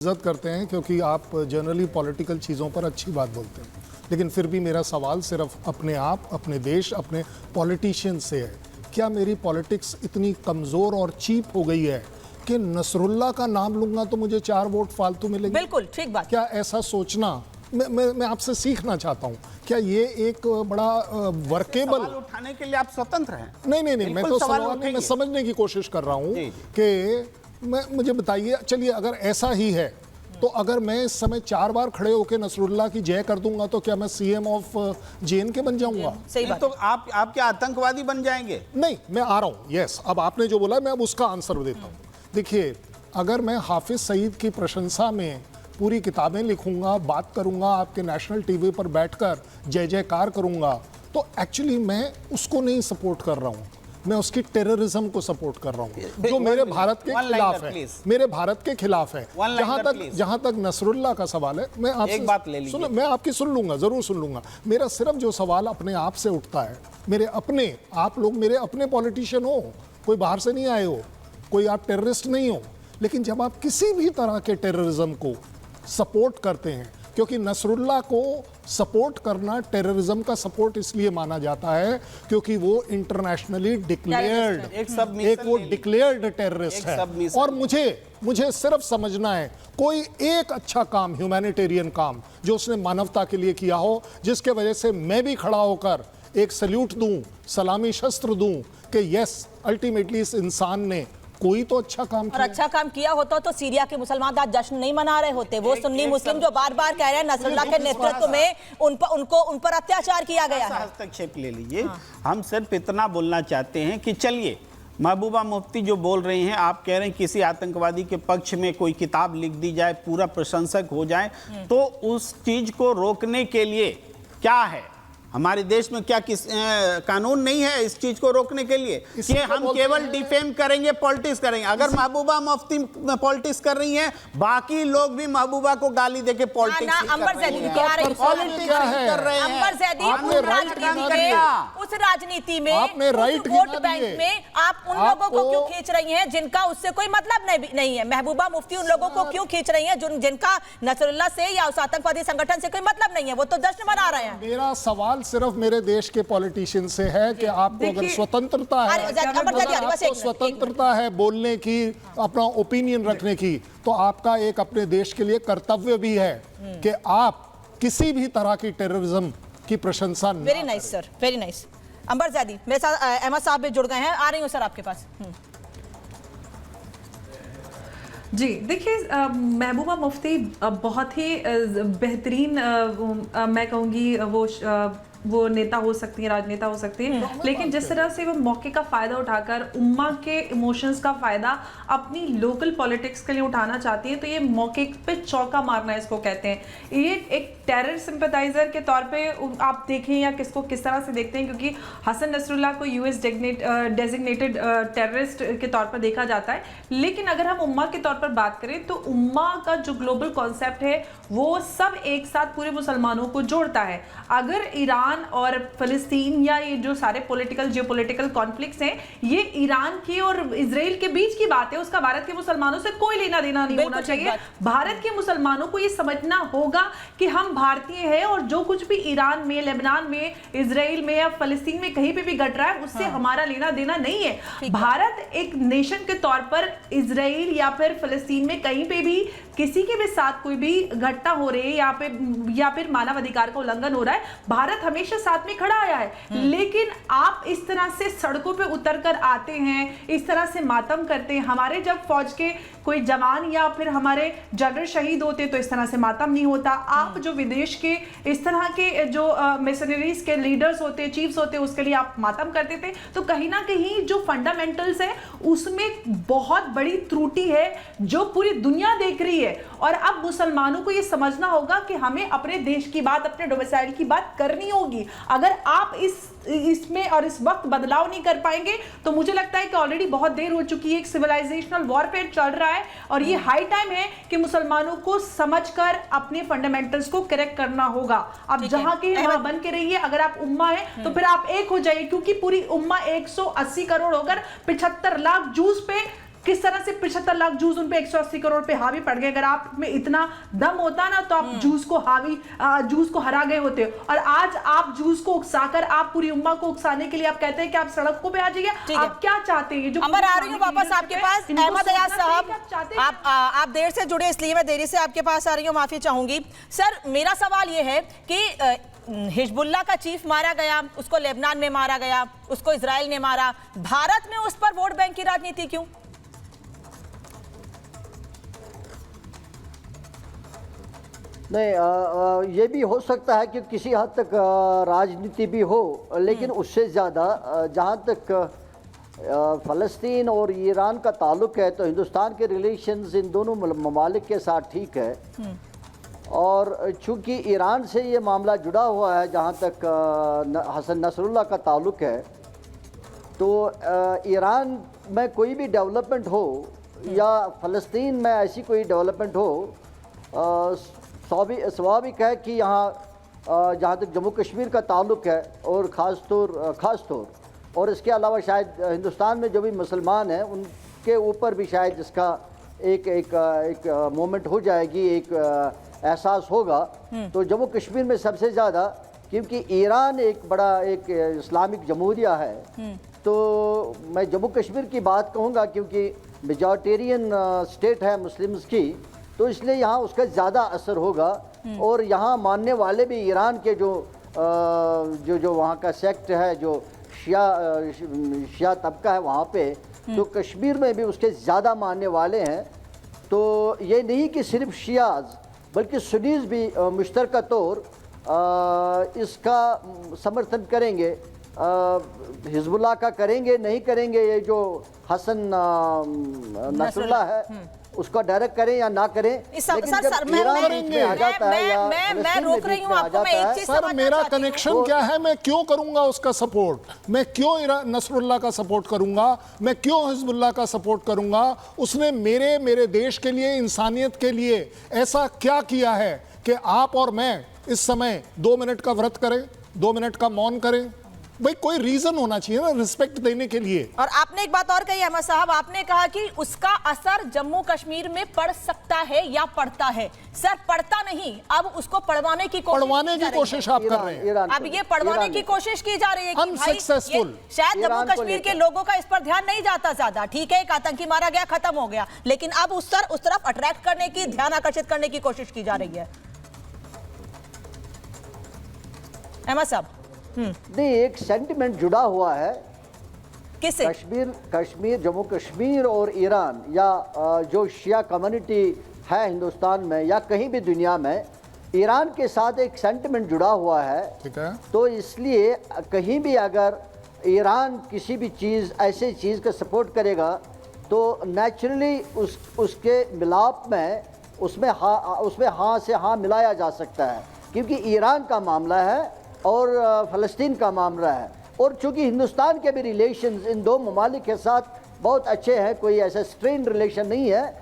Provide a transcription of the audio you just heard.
इज्जत करते हैं क्योंकि आप जनरली पॉलिटिकल चीज़ों पर अच्छी बात बोलते हैं, लेकिन फिर भी मेरा सवाल सिर्फ अपने आप, अपने देश, अपने पॉलिटिशियन से है। क्या मेरी पॉलिटिक्स इतनी कमज़ोर और चीप हो गई है कि नसरुल्लाह का नाम लूंगा तो मुझे 4 वोट फालतू मिलेंगे? बिल्कुल ठीक बात। क्या ऐसा सोचना, मैं आपसे सीखना चाहता हूँ, क्या ये एक बड़ा वर्केबल सवाल उठाने के लिए आप स्वतंत्र हैं? नहीं, मैं तो सवाल नहीं, मैं समझने की कोशिश कर रहा हूँ कि मुझे बताइए, चलिए अगर ऐसा ही है तो अगर मैं इस समय 4 बार खड़े होकर नसरुल्लाह की जय कर दूंगा तो क्या मैं सीएम ऑफ JNK बन जाऊंगा? सही बात। तो आप क्या आतंकवादी बन जाएंगे? नहीं, मैं आ रहा हूं। यस, अब आपने जो बोला मैं अब उसका आंसर देता हूं। देखिए, अगर मैं हाफिज सईद की प्रशंसा में पूरी किताबें लिखूंगा, बात करूंगा, आपके नेशनल टीवी पर बैठकर जय जयकार करूंगा, तो एक्चुअली मैं उसको नहीं सपोर्ट कर रहा हूं, मैं उसकी टेररिज्म को सपोर्ट कर रहा हूं जो मेरे भारत के खिलाफ है, मेरे भारत के खिलाफ है। जहां तक नसरुल्लाह का सवाल है, मैं आपसे एक बात ले लीजिए, मैं आपकी सुन लूंगा, जरूर सुन लूंगा। मेरा सिर्फ जो सवाल अपने आप से उठता है, मेरे अपने, आप लोग मेरे अपने पॉलिटिशियन हो, कोई बाहर से नहीं आए हो, कोई आप टेररिस्ट नहीं हो, लेकिन जब आप किसी भी तरह के टेररिज्म को सपोर्ट करते हैं, क्योंकि नसरुल्लाह को सपोर्ट करना टेररिज्म का सपोर्ट इसलिए माना जाता है क्योंकि वो इंटरनेशनली डिक्लेयर्ड एक वो डिक्लेयर्ड टेररिस्ट है। और मुझे सिर्फ समझना है कोई एक अच्छा काम, ह्यूमैनिटेरियन काम जो उसने मानवता के लिए किया हो, जिसके वजह से मैं भी खड़ा होकर एक सल्यूट दूं, सलामी शस्त्र दूं कि यस, अल्टीमेटली इस इंसान ने कोई तो अच्छा काम किया। और अच्छा काम किया होता तो सीरिया के मुसलमान आज जश्न नहीं मना रहे होते। वो सुन्नी मुस्लिम जो बार बार कह रहे हैं नसरुल्लाह के नेतृत्व में उन पर अत्याचार किया गया है। हस्तक्षेप ले लीजिए। हम सिर्फ इतना बोलना चाहते हैं कि चलिए, महबूबा मुफ्ती जो बोल रही हैं, आप कह रहे हैं किसी आतंकवादी के पक्ष में कोई किताब लिख दी जाए, पूरा प्रशंसक हो जाए, तो उस चीज को रोकने के लिए क्या है? हमारे देश में क्या कानून नहीं है इस चीज को रोकने के लिए कि हम केवल डिफेम करेंगे, पॉलिटिक्स करेंगे? अगर महबूबा मुफ्ती पॉलिटिक्स कर रही हैं, बाकी लोग भी महबूबा को गाली देके पॉलिटिक्स कर रहे हैं। उस राजनीति में, आपने राइट वोट बैंक में आप उन लोगों को क्यों खींच रही हैं जिनका उससे कोई मतलब नहीं है? महबूबा मुफ्ती उन लोगों को क्यों खींच रही हैं जिनका नसरुल्लाह से या उस आतंकवादी संगठन से कोई मतलब नहीं है? वो तो जश्न मना रहे हैं। मेरा सवाल सिर्फ मेरे देश के पॉलिटिशियन से है कि आपको अगर स्वतंत्रता है, स्वतंत्रता है बोलने की, अपना ओपिनियन रखने की, तो आपका एक अपने देश के लिए कर्तव्य भी है कि आप किसी भी तरह की टेररिज्म की प्रशंसा न करें। Very nice sir, very nice. Ambar Zaidi मेरे साथ अहमद साहब भी जुड़ गए हैं, आ रही हूँ सर आपके पास। जी देखिए, महबूबा मुफ्ती बहुत ही बेहतरीन, मैं कहूँगी वो नेता हो सकती हैं, राजनेता हो सकती हैं, लेकिन जिस तरह से वो मौके का फ़ायदा उठाकर उम्मा के इमोशंस का फ़ायदा अपनी लोकल पॉलिटिक्स के लिए उठाना चाहती है, तो ये मौके पे चौका मारना इसको कहते हैं। ये एक टेरर सिंपैथाइजर के तौर पे आप देखें या किसको किस तरह से देखते हैं, क्योंकि हसन नसरुल्लाह को US डेजिग्नेटेड टेररिस्ट के तौर पर देखा जाता है, लेकिन अगर हम उम्मा के तौर पर बात करें तो उम्मा का जो ग्लोबल कॉन्सेप्ट है वो सब एक साथ पूरे मुसलमानों को जोड़ता है। अगर ईरान और फिलिस्तीन या ये जो सारे जियोपॉलिटिकल कॉन्फ्लिक्ट्स हैं, ये ईरान की और इजराइल के बीच की बात है, उसका भारत के मुसलमानों से कोई लेना देना नहीं होना चाहिए। भारत के मुसलमानों को ये समझना होगा कि हम भारतीय हैं और जो कुछ भी ईरान में, लेबनान में, इजराइल में या फिलिस्तीन में कहीं पे भी घट रहा है, उससे हमारा लेना देना नहीं है। भारत एक नेशन के तौर पर इजराइल या फिर फिलिस्तीन में कहीं पे भी किसी के भी साथ कोई भी घटना हो रही है या फिर मानव अधिकार का उल्लंघन हो रहा है, भारत हमेशा साथ में खड़ा आया है। लेकिन आप इस तरह से सड़कों पे उतर कर आते हैं, इस तरह से मातम करते हैं। हमारे जब फौज के कोई जवान या फिर हमारे जनरल शहीद होते तो इस तरह से मातम नहीं होता। आप जो विदेश के इस तरह के जो मिशनरीज के लीडर्स होते, चीफ्स होते, उसके लिए आप मातम करते थे। तो कहीं ना कहीं जो फंडामेंटल्स है उसमें बहुत बड़ी त्रुटि है जो पूरी दुनिया देख रही है। और अब मुसलमानों को यह समझना होगा कि हमें अपने देश की बात, अपने डोमिसाइल की बात करनी होगी। अगर आप इसमें और इस वक्त बदलाव नहीं कर पाएंगे तो मुझे लगता है कि ऑलरेडी बहुत देर हो चुकी है, एक सिविलाइजेशनल वॉरफेयर चल रहा है और ये हाई टाइम है कि मुसलमानों को समझकर अपने फंडामेंटल्स को करेक्ट करना होगा। आप जहां के वहां बन के रहिए, अगर आप उम्मा है तो फिर आप एक हो जाइए, क्योंकि पूरी उम्मा 180 करोड़ होकर 75 लाख जूस पे किस तरह से 75 लाख जूस उन पे 180 करोड़ पे हावी पड़ गए। अगर आप में इतना दम होता ना तो आप जूस को हरा गए होते। और आज आप जूस को उकसाकर आप पूरी उम्मा को उकसाने के लिए आप कहते हैं कि आप सड़कों पे आ जाइए। आप क्या चाहते हैं? जो अमर, आ रही हूँ वापस आपके पास। अहमद अयाज साहब, आप देर से जुड़े इसलिए मैं देरी से आपके पास आ रही हूँ, माफी चाहूंगी। सर, मेरा सवाल ये है कि हिजबुल्लाह का चीफ मारा गया, उसको लेबनान में मारा गया, उसको इजराइल ने मारा, भारत में उस पर वोट बैंक की राजनीति क्यों? नहीं, ये भी हो सकता है कि किसी हद तक राजनीति भी हो, लेकिन उससे ज़्यादा जहाँ तक फ़लस्तीन और ईरान का ताल्लुक़ है तो हिंदुस्तान के रिलेशंस इन दोनों ममालिक के साथ ठीक है। और चूँकि ईरान से ये मामला जुड़ा हुआ है, जहाँ तक हसन नसरुल्लाह का ताल्लुक़ है, तो ईरान में कोई भी डेवलपमेंट हो या फ़लस्तीन में ऐसी कोई डेवलपमेंट हो, स्वाभाविक है कि यहाँ जहाँ तक जम्मू कश्मीर का ताल्लुक़ है और ख़ास तौर और इसके अलावा शायद हिंदुस्तान में जो भी मुसलमान हैं उनके ऊपर भी शायद इसका एक मोमेंट हो जाएगी, एक एहसास होगा। तो जम्मू कश्मीर में सबसे ज़्यादा, क्योंकि ईरान एक बड़ा एक इस्लामिक जमहूरिया है, तो मैं जम्मू कश्मीर की बात कहूँगा क्योंकि मेजॉरिटेरियन स्टेट है मुस्लिम्स की, तो इसलिए यहाँ उसका ज़्यादा असर होगा। और यहाँ मानने वाले भी ईरान के जो वहाँ का सेक्ट है, जो शिया तबका है वहाँ पे, तो कश्मीर में भी उसके ज़्यादा मानने वाले हैं। तो ये नहीं कि सिर्फ शियाज बल्कि सुनीज भी मुश्तरका तौर इसका समर्थन करेंगे। हिजबुल्लाह का करेंगे नहीं करेंगे, ये जो हसन नसरुल्लाह है उसका डायरेक्ट करें या ना करें, लेकिन जब ईरान में आ जाता है या मैं रोक रही हूं आपको, मैं एक चीज सर, मेरा कनेक्शन क्या है? मैं क्यों करूंगा उसका सपोर्ट? मैं क्यों नसरुल्लाह का सपोर्ट करूंगा? मैं क्यों हिजबुल्लाह का सपोर्ट करूंगा? उसने मेरे देश के लिए, इंसानियत के लिए ऐसा क्या किया है कि आप और मैं इस समय 2 मिनट का व्रत करें, 2 मिनट का मौन करें? भाई कोई रीजन होना चाहिए ना रिस्पेक्ट देने के लिए। और आपने एक बात और कही अहमद साहब, आपने कहा कि उसका असर जम्मू कश्मीर में पड़ सकता है या पड़ता है। सर, पड़ता नहीं, अब उसको पढ़वाने की कोशिश आप कर रहे हैं। अब ये पढ़वाने की कोशिश की जा रही है कि भाई शायद जम्मू कश्मीर के लोगों का इस पर ध्यान नहीं जाता ज्यादा। ठीक है, एक आतंकी मारा गया, खत्म हो गया, लेकिन अब उस तरफ अट्रैक्ट करने की, ध्यान आकर्षित करने की कोशिश की जा रही है। अहमद साहब, नहीं, एक सेंटिमेंट जुड़ा हुआ है किससे? कश्मीर, जम्मू कश्मीर और ईरान, या जो शिया कम्युनिटी है हिंदुस्तान में या कहीं भी दुनिया में, ईरान के साथ एक सेंटिमेंट जुड़ा हुआ है। ठीक है। तो इसलिए कहीं भी अगर ईरान किसी भी चीज़, ऐसे चीज़ का सपोर्ट करेगा तो नेचुरली उसके मिलाप में उसमें हाँ से हाँ मिलाया जा सकता है, क्योंकि ईरान का मामला है और फ़लस्तीन का मामला है। और चूँकि हिंदुस्तान के भी रिलेशंस इन दो ममालिक के साथ बहुत अच्छे हैं, कोई ऐसा स्ट्रेन रिलेशन नहीं है,